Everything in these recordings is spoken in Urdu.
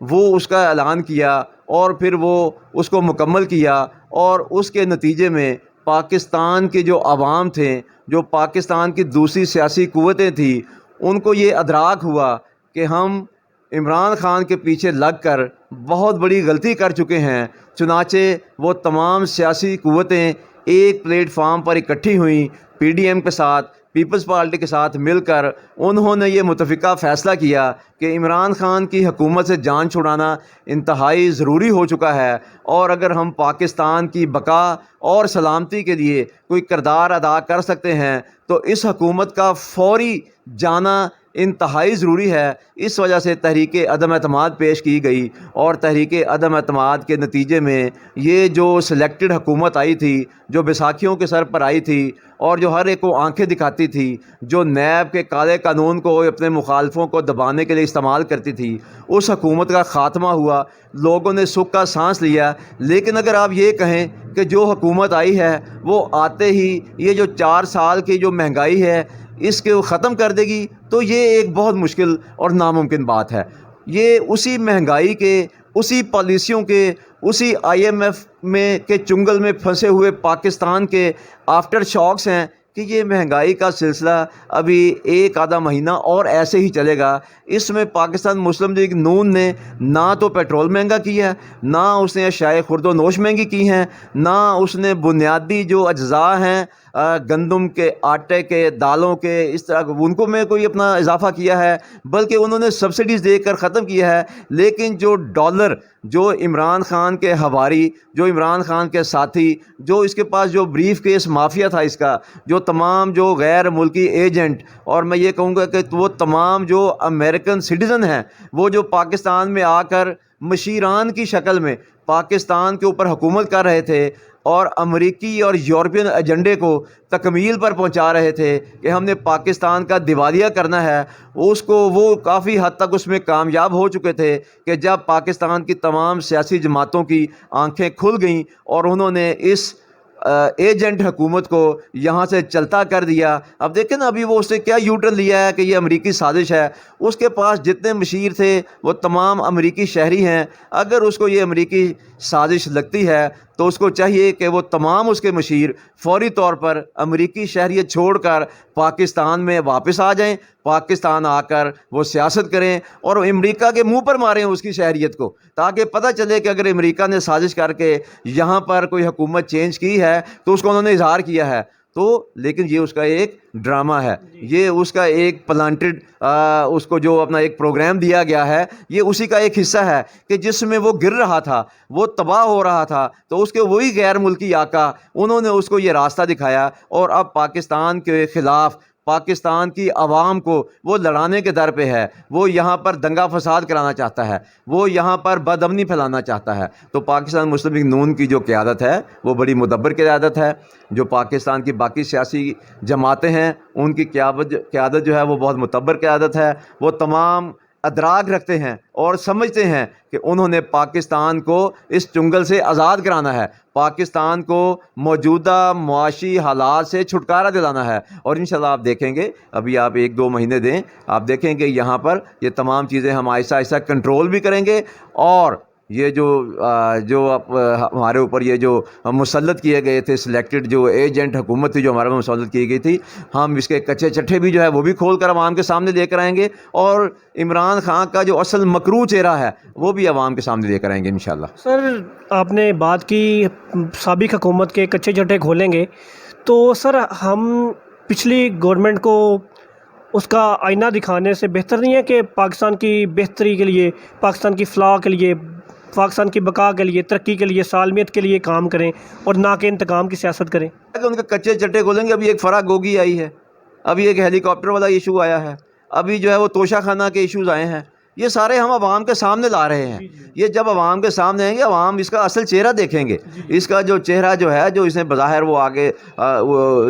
وہ اس کا اعلان کیا اور پھر وہ اس کو مکمل کیا، اور اس کے نتیجے میں پاکستان کے جو عوام تھے، جو پاکستان کی دوسری سیاسی قوتیں تھیں، ان کو یہ ادراک ہوا کہ ہم عمران خان کے پیچھے لگ کر بہت بڑی غلطی کر چکے ہیں۔ چنانچہ وہ تمام سیاسی قوتیں ایک پلیٹ فارم پر اکٹھی ہوئیں، پی ڈی ایم کے ساتھ، پیپلز پارٹی کے ساتھ مل کر انہوں نے یہ متفقہ فیصلہ کیا کہ عمران خان کی حکومت سے جان چھڑانا انتہائی ضروری ہو چکا ہے، اور اگر ہم پاکستان کی بقا اور سلامتی کے لیے کوئی کردار ادا کر سکتے ہیں تو اس حکومت کا فوری جانا انتہائی ضروری ہے۔ اس وجہ سے تحریک عدم اعتماد پیش کی گئی، اور تحریک عدم اعتماد کے نتیجے میں یہ جو سلیکٹڈ حکومت آئی تھی، جو بیساکھیوں کے سر پر آئی تھی اور جو ہر ایک کو آنکھیں دکھاتی تھی، جو نیب کے کالے قانون کو اپنے مخالفوں کو دبانے کے لیے استعمال کرتی تھی، اس حکومت کا خاتمہ ہوا، لوگوں نے سکھ کا سانس لیا۔ لیکن اگر آپ یہ کہیں کہ جو حکومت آئی ہے وہ آتے ہی یہ جو 4 سال کی جو مہنگائی ہے اس کے ختم کر دے گی، تو یہ ایک بہت مشکل اور ناممکن بات ہے۔ یہ اسی مہنگائی کے، اسی پالیسیوں کے، اسی آئی ایم ایف میں کے چنگل میں پھنسے ہوئے پاکستان کے آفٹر شاکس ہیں کہ یہ مہنگائی کا سلسلہ ابھی ایک آدھا مہینہ اور ایسے ہی چلے گا۔ اس میں پاکستان مسلم لیگ نون نے نہ تو پیٹرول مہنگا کیا ہے، نہ اس نے اشیاء خورد و نوش مہنگی کی ہیں، نہ اس نے بنیادی جو اجزاء ہیں گندم کے، آٹے کے، دالوں کے، اس طرح ان کو میں کوئی اپنا اضافہ کیا ہے، بلکہ انہوں نے سبسڈیز دے کر ختم کیا ہے۔ لیکن جو ڈالر، جو عمران خان کے ہواری، جو عمران خان کے ساتھی، جو اس کے پاس جو بریف کیس مافیا تھا، اس کا جو تمام جو غیر ملکی ایجنٹ، اور میں یہ کہوں گا کہ وہ تمام جو امریکن سٹیزن ہیں، وہ جو پاکستان میں آ کر مشیران کی شکل میں پاکستان کے اوپر حکومت کر رہے تھے اور امریکی اور یورپین ایجنڈے کو تکمیل پر پہنچا رہے تھے کہ ہم نے پاکستان کا دیوالیہ کرنا ہے، اس کو وہ کافی حد تک اس میں کامیاب ہو چکے تھے کہ جب پاکستان کی تمام سیاسی جماعتوں کی آنکھیں کھل گئیں اور انہوں نے اس ایجنٹ حکومت کو یہاں سے چلتا کر دیا۔ اب دیکھیں نا ابھی وہ اس نے کیا یو ٹرن لیا ہے کہ یہ امریکی سازش ہے۔ اس کے پاس جتنے مشیر تھے وہ تمام امریکی شہری ہیں۔ اگر اس کو یہ امریکی سازش لگتی ہے تو اس کو چاہیے کہ وہ تمام اس کے مشیر فوری طور پر امریکی شہریت چھوڑ کر پاکستان میں واپس آ جائیں، پاکستان آ کر وہ سیاست کریں اور امریکہ کے منہ پر ماریں اس کی شہریت کو، تاکہ پتہ چلے کہ اگر امریکہ نے سازش کر کے یہاں پر کوئی حکومت چینج کی ہے تو اس کو انہوں نے اظہار کیا ہے۔ تو لیکن یہ اس کا ایک ڈرامہ ہے، یہ اس کا ایک پلانٹڈ اس کو جو اپنا ایک پروگرام دیا گیا ہے، یہ اسی کا ایک حصہ ہے کہ جس میں وہ گر رہا تھا، وہ تباہ ہو رہا تھا، تو اس کے وہی غیر ملکی آقا انہوں نے اس کو یہ راستہ دکھایا، اور اب پاکستان کے خلاف پاکستان کی عوام کو وہ لڑانے کے در پہ ہے۔ وہ یہاں پر دنگا فساد کرانا چاہتا ہے، وہ یہاں پر بدامنی پھیلانا چاہتا ہے۔ تو پاکستان مسلم لیگ نون کی جو قیادت ہے وہ بڑی مدبر قیادت ہے۔ جو پاکستان کی باقی سیاسی جماعتیں ہیں ان کی قیادت جو ہے وہ بہت متبر قیادت ہے۔ وہ تمام ادراک رکھتے ہیں اور سمجھتے ہیں کہ انہوں نے پاکستان کو اس چنگل سے آزاد کرانا ہے، پاکستان کو موجودہ معاشی حالات سے چھٹکارا دلانا ہے، اور انشاءاللہ آپ دیکھیں گے، ابھی آپ 1-2 مہینے دیں، آپ دیکھیں گے یہاں پر یہ تمام چیزیں ہم آہستہ آہستہ کنٹرول بھی کریں گے، اور یہ جو ہمارے اوپر یہ جو مسلط کیے گئے تھے سلیکٹڈ جو ایجنٹ حکومت تھی جو ہمارے مسلط کی گئی تھی، ہم اس کے کچے چٹھے بھی جو ہے وہ بھی کھول کر عوام کے سامنے لے کر آئیں گے، اور عمران خان کا جو اصل مکروہ چہرہ ہے وہ بھی عوام کے سامنے لے کر آئیں گے انشاءاللہ۔ سر آپ نے بات کی سابق حکومت کے کچے چٹھے کھولیں گے، تو سر ہم پچھلی گورنمنٹ کو اس کا آئینہ دکھانے سے بہتر نہیں ہے کہ پاکستان کی بہتری کے لیے، پاکستان کی فلاح کے لیے، پاکستان کی بقا کے لیے، ترقی کے لیے، سالمیت کے لیے کام کریں اور نہ کہ انتقام کی سیاست کریں؟ ان کے کچے چٹے کھولیں گے۔ ابھی ایک فرا گوگی آئی ہے، ابھی ایک ہیلی کاپٹر والا ایشو آیا ہے، ابھی جو ہے وہ توشہ خانہ کے ایشوز آئے ہیں، یہ سارے ہم عوام کے سامنے لا رہے ہیں۔ یہ جب عوام کے سامنے آئیں گے عوام اس کا اصل چہرہ دیکھیں گے، اس کا جو چہرہ جو ہے جو اس نے بظاہر وہ آگے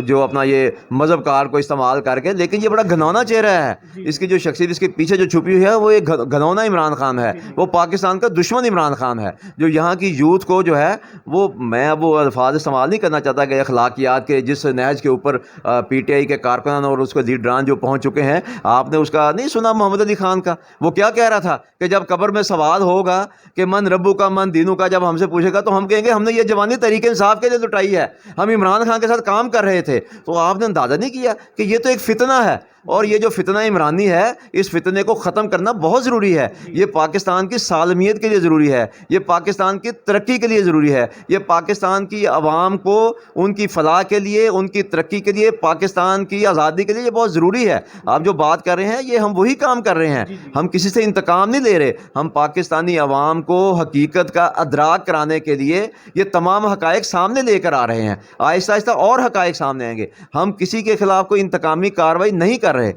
جو اپنا یہ مذہب کار کو استعمال کر کے، لیکن یہ بڑا گھنونا چہرہ ہے، اس کی جو شخصیت اس کے پیچھے جو چھپی ہوئی ہے وہ ایک گھنونا عمران خان ہے، وہ پاکستان کا دشمن عمران خان ہے، جو یہاں کی یوتھ کو جو ہے وہ، میں اب وہ الفاظ استعمال نہیں کرنا چاہتا کہ اخلاقیات کے جس نہج کے اوپر PTI کے کارکنان اور اس کے لیڈران جو پہنچ چکے ہیں، آپ نے اس کا نہیں سنا محمد علی خان کا، وہ کیا کہہ رہا تھا کہ جب قبر میں سوال ہوگا کہ من ربو کا من دینوں کا، جب ہم سے پوچھے گا تو ہم کہیں گے ہم نے یہ جوانی تحریک انصاف کے لیے لٹائی ہے، ہم عمران خان کے ساتھ کام کر رہے تھے۔ تو آپ نے اندازہ نہیں کیا کہ یہ تو ایک فتنہ ہے، اور یہ جو فتنہ عمرانی ہے اس فتنے کو ختم کرنا بہت ضروری ہے۔ یہ پاکستان کی سالمیت کے لیے ضروری ہے، یہ پاکستان کی ترقی کے لیے ضروری ہے، یہ پاکستان کی عوام کو ان کی فلاح کے لیے، ان کی ترقی کے لیے، پاکستان کی آزادی کے لیے یہ بہت ضروری ہے۔ آپ جو بات کر رہے ہیں یہ ہم وہی کام کر رہے ہیں، ہم کسی سے انتقام نہیں لے رہے، ہم پاکستانی عوام کو حقیقت کا ادراک کرانے کے لیے یہ تمام حقائق سامنے لے کر آ رہے ہیں۔ آہستہ آہستہ اور حقائق سامنے آئیں گے۔ ہم کسی کے خلاف کوئی انتقامی کارروائی نہیں کر رہے۔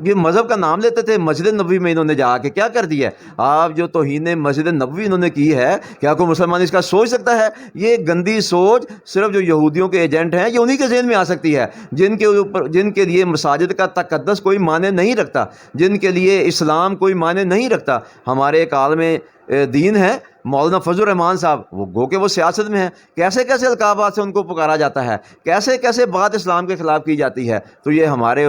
یہ مذہب کا نام لیتے تھے، مسجد نبوی میں انہوں نے جا کے کیا کر دیا ہے؟ آپ جو توہین مسجد نبوی انہوں نے کی ہے، کیا کوئی مسلمان اس کا سوچ سکتا ہے؟ یہ گندی سوچ صرف جو یہودیوں کے ایجنٹ ہیں یہ انہی کے ذہن میں آ سکتی ہے، جن کے لیے مساجد کا تقدس کوئی معنی نہیں رکھتا، جن کے لیے اسلام کوئی معنی نہیں رکھتا۔ ہمارے ایک عالم دین ہے مولانا فضل الرحمان صاحب، وہ گو کہ وہ سیاست میں ہیں، کیسے کیسے القابات سے ان کو پکارا جاتا ہے، کیسے کیسے بات اسلام کے خلاف کی جاتی ہے۔ تو یہ ہمارے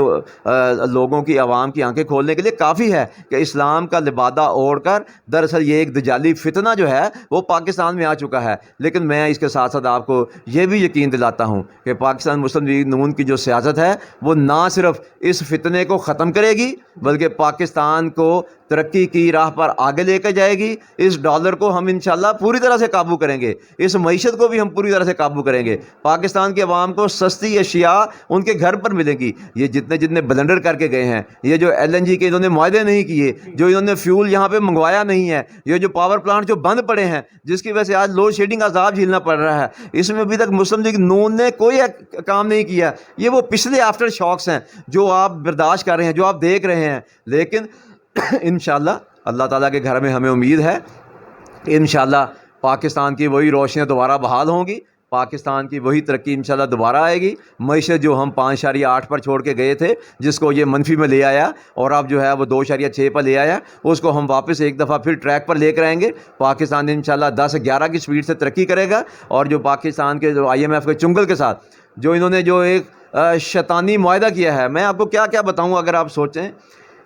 لوگوں کی، عوام کی آنکھیں کھولنے کے لیے کافی ہے کہ اسلام کا لبادہ اوڑھ کر دراصل یہ ایک دجالی فتنہ جو ہے وہ پاکستان میں آ چکا ہے۔ لیکن میں اس کے ساتھ ساتھ آپ کو یہ بھی یقین دلاتا ہوں کہ پاکستان مسلم لیگ نون کی جو سیاست ہے وہ نہ صرف اس فتنے کو ختم کرے گی بلکہ پاکستان کو ترقی کی راہ پر آگے لے کے جائے گی۔ اس ڈالر کو ہم انشاءاللہ پوری طرح سے قابو کریں گے، اس معیشت کو بھی ہم پوری طرح سے قابو کریں گے۔ پاکستان کے عوام کو سستی اشیاء ان کے گھر پر ملے گی۔ یہ جتنے بلنڈر کر کے گئے ہیں، یہ جو LNG کے انہوں نے معاہدے نہیں کیے، جو انہوں نے فیول یہاں پہ منگوایا نہیں ہے، یہ جو پاور پلانٹ جو بند پڑے ہیں جس کی وجہ سے آج لوڈ شیڈنگ عذاب جھیلنا پڑ رہا ہے، اس میں ابھی تک مسلم لیگ نون نے کوئی کام نہیں کیا۔ یہ وہ پچھلے آفٹر شاکس ہیں جو آپ برداشت کر رہے ہیں، جو آپ دیکھ رہے ہیں۔ لیکن انشاءاللہ اللہ تعالیٰ کے گھر میں ہمیں امید ہے، انشاءاللہ پاکستان کی وہی روشنیاں دوبارہ بحال ہوں گی، پاکستان کی وہی ترقی انشاءاللہ دوبارہ آئے گی۔ معیشت جو ہم 5.8 پر چھوڑ کے گئے تھے، جس کو یہ منفی میں لے آیا اور اب جو ہے وہ 2.6 پر لے آیا، اس کو ہم واپس ایک دفعہ پھر ٹریک پر لے کر آئیں گے۔ پاکستان انشاءاللہ 10-11 کی سپیڈ سے ترقی کرے گا، اور جو پاکستان کے جو IMF کے چنگل کے ساتھ جو انہوں نے جو ایک شیطانی معاہدہ کیا ہے، میں آپ کو کیا کیا بتاؤں اگر آپ سوچیں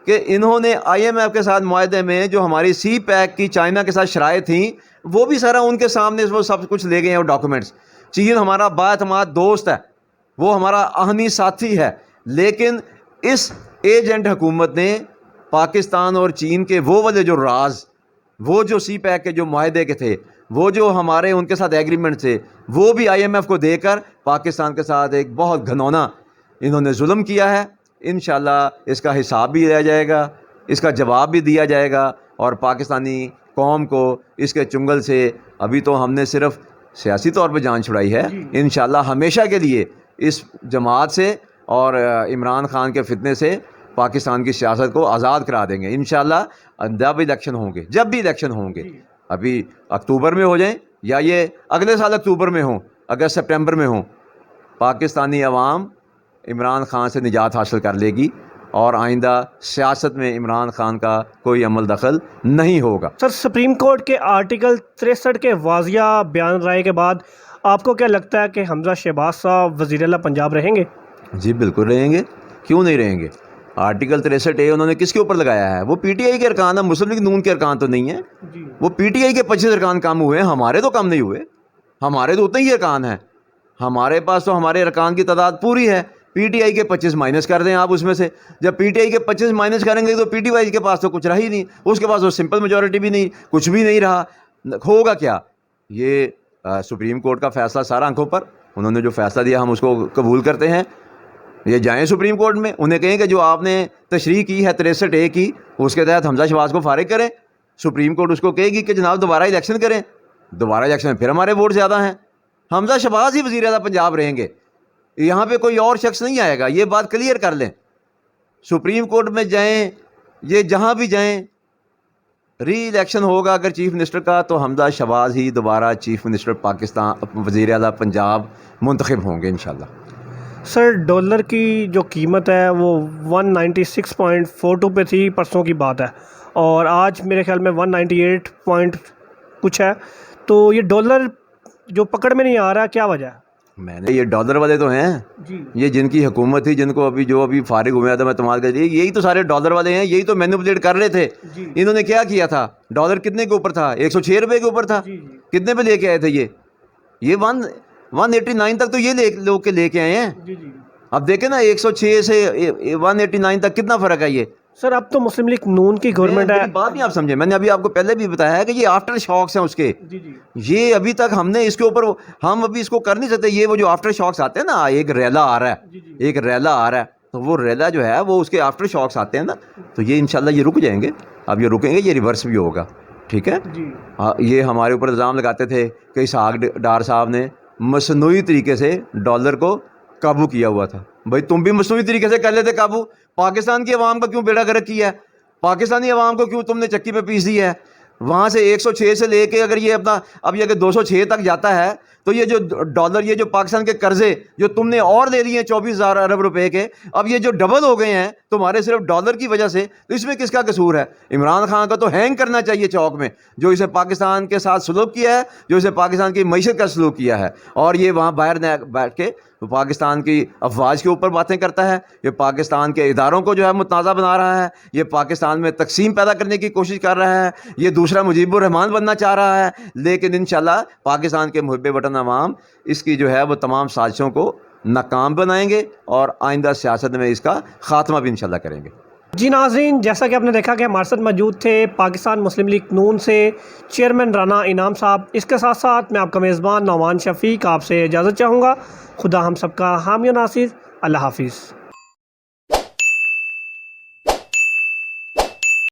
کہ انہوں نے IMF کے ساتھ معاہدے میں جو ہماری سی پیک کی چائنا کے ساتھ شرائط تھیں وہ بھی سارا ان کے سامنے وہ سب کچھ لے گئے ہیں وہ ڈاکومنٹس۔ چین ہمارا بااعتماد دوست ہے، وہ ہمارا اہمی ساتھی ہے، لیکن اس ایجنٹ حکومت نے پاکستان اور چین کے وہ والے جو راز، وہ جو سی پیک کے جو معاہدے کے تھے، وہ جو ہمارے ان کے ساتھ ایگریمنٹ تھے، وہ بھی IMF کو دے کر پاکستان کے ساتھ ایک بہت گھنونا انہوں نے ظلم کیا ہے۔ انشاءاللہ اس کا حساب بھی لیا جائے گا، اس کا جواب بھی دیا جائے گا، اور پاکستانی قوم کو اس کے چنگل سے ابھی تو ہم نے صرف سیاسی طور پہ جان چھڑائی ہے، انشاءاللہ ہمیشہ کے لیے اس جماعت سے اور عمران خان کے فتنے سے پاکستان کی سیاست کو آزاد کرا دیں گے انشاءاللہ۔ جب بھی الیکشن ہوں گے، ابھی اکتوبر میں ہو جائیں یا یہ اگلے سال اکتوبر میں ہوں، اگست سپٹمبر میں ہوں، پاکستانی عوام عمران خان سے نجات حاصل کر لے گی، اور آئندہ سیاست میں عمران خان کا کوئی عمل دخل نہیں ہوگا۔ سر، سپریم کورٹ کے آرٹیکل 63 کے واضح بیان رائے کے بعد آپ کو کیا لگتا ہے کہ حمزہ شہباز صاحب وزیر اعلیٰ پنجاب رہیں گے؟ جی بالکل رہیں گے، کیوں نہیں رہیں گے۔ آرٹیکل 63A انہوں نے کس کے اوپر لگایا ہے؟ وہ PTI کے ارکان ہیں، مسلم لیگ نون کے ارکان تو نہیں ہیں۔ وہ PTI کے 25 ارکان کم ہوئے ہیں، ہمارے تو کم نہیں ہوئے، ہمارے تو اتنے ہی ارکان ہیں۔ ہمارے پاس تو ہمارے ارکان کی تعداد پوری ہے، PTI کے 25 مائنس کر دیں آپ اس میں سے۔ جب PTI کے 25 مائنس کریں گے تو PTI کے پاس تو کچھ رہا ہی نہیں، اس کے پاس تو سمپل میجورٹی بھی نہیں، کچھ بھی نہیں رہا۔ ہوگا کیا؟ یہ سپریم کورٹ کا فیصلہ سارا آنکھوں پر، انہوں نے جو فیصلہ دیا ہم اس کو قبول کرتے ہیں۔ یہ جائیں سپریم کورٹ میں، انہیں کہیں کہ جو آپ نے تشریح کی ہے 63A کی، اس کے تحت حمزہ شہباز کو فارغ کریں۔ سپریم کورٹ اس کو کہے گی کہ جناب دوبارہ الیکشن کریں، دوبارہ الیکشن میں پھر ہمارے ووٹ زیادہ ہیں، حمزہ شہباز ہی وزیر اعلیٰ پنجاب رہیں گے، یہاں پہ کوئی اور شخص نہیں آئے گا۔ یہ بات کلیئر کر لیں، سپریم کورٹ میں جائیں، یہ جہاں بھی جائیں، ری الیکشن ہوگا اگر چیف منسٹر کا تو حمزہ شہباز ہی دوبارہ چیف منسٹر پاکستان، وزیر اعلیٰ پنجاب منتخب ہوں گے انشاءاللہ۔ سر، ڈالر کی جو قیمت ہے وہ 196.42 پہ تھی، پرسوں کی بات ہے، اور آج میرے خیال میں 198 کچھ ہے۔ تو یہ ڈالر جو پکڑ میں نہیں آ رہا، کیا وجہ ہے؟ میں نے یہ ڈالر والے تو ہیں جی یہ جن کی حکومت تھی جن کو ابھی فارغ ہوئے تھا میں تمہارے کے لیے یہی تو سارے ڈالر والے ہیں یہی تو مینوپولیٹ کر رہے تھے جی انہوں نے کیا تھا ڈالر کتنے کے اوپر تھا 106 روپے کے اوپر تھا جی جی کتنے پہ لے کے آئے تھے یہ 189 تک تو یہ لوگ کے لے کے آئے ہیں جی جی اب دیکھیں نا 106 سے 189 تک کتنا فرق ہے یہ سر اب تو مسلم لیگ نون کی گورنمنٹ ہے میری بات نہیں آپ سمجھے میں نے ابھی آپ کو پہلے بھی بتایا ہے کہ یہ آفٹر شاکس ہیں اس کے جی جی یہ ابھی تک ہم نے اس کے اوپر ہم ابھی اس کو کر نہیں سکتے یہ وہ جو آفٹر شاکس آتے ہیں نا ایک ریلا آ رہا ہے جی جی ایک ریلا آ رہا ہے تو وہ ریلا جو ہے وہ اس کے آفٹر شاکس آتے ہیں نا تو یہ انشاءاللہ یہ رک جائیں گے اب یہ رکیں گے یہ ریورس بھی ہوگا ٹھیک ہے جی یہ ہمارے اوپر الزام لگاتے تھے کہ اسحاق ڈار صاحب نے مصنوعی طریقے سے ڈالر کو قابو کیا ہوا تھا بھائی تم بھی مصنوعی طریقے سے کر لیتے قابو پاکستان کی عوام کا کیوں بیڑا گرک کیا ہے پاکستانی عوام کو کیوں تم نے چکی پہ پیس دیا ہے وہاں سے 106 سے لے کے اگر یہ اپنا اب یہ اگر 206 تک جاتا ہے تو یہ جو ڈالر یہ جو پاکستان کے قرضے جو تم نے اور لے لیے ہیں 24,000 ارب روپے کے اب یہ جو ڈبل ہو گئے ہیں تمہارے صرف ڈالر کی وجہ سے تو اس میں کس کا قصور ہے عمران خان کا تو ہینگ کرنا چاہیے چوک میں جو اسے پاکستان کے ساتھ سلوک کیا ہے جو اسے پاکستان کی معیشت کا سلوک کیا ہے اور یہ وہاں باہر بیٹھ کے پاکستان کی افواج کے اوپر باتیں کرتا ہے یہ پاکستان کے اداروں کو جو ہے متنازع بنا رہا ہے یہ پاکستان میں تقسیم پیدا کرنے کی کوشش کر رہا ہے یہ دوسرا مجیب الرحمان بننا چاہ رہا ہے لیکن انشاءاللہ پاکستان کے محب وطن عوام اس کی جو ہے وہ تمام سازشوں کو ناکام بنائیں گے اور آئندہ سیاست میں اس کا خاتمہ بھی انشاءاللہ کریں گے جی ناظرین جیسا کہ آپ نے دیکھا کہ ہمارے ساتھ موجود تھے پاکستان مسلم لیگ نون سے چیئرمین رانا انعام صاحب اس کے ساتھ ساتھ میں آپ کا میزبان نعمان شفیق آپ سے اجازت چاہوں گا خدا ہم سب کا حامی و ناصر اللہ حافظ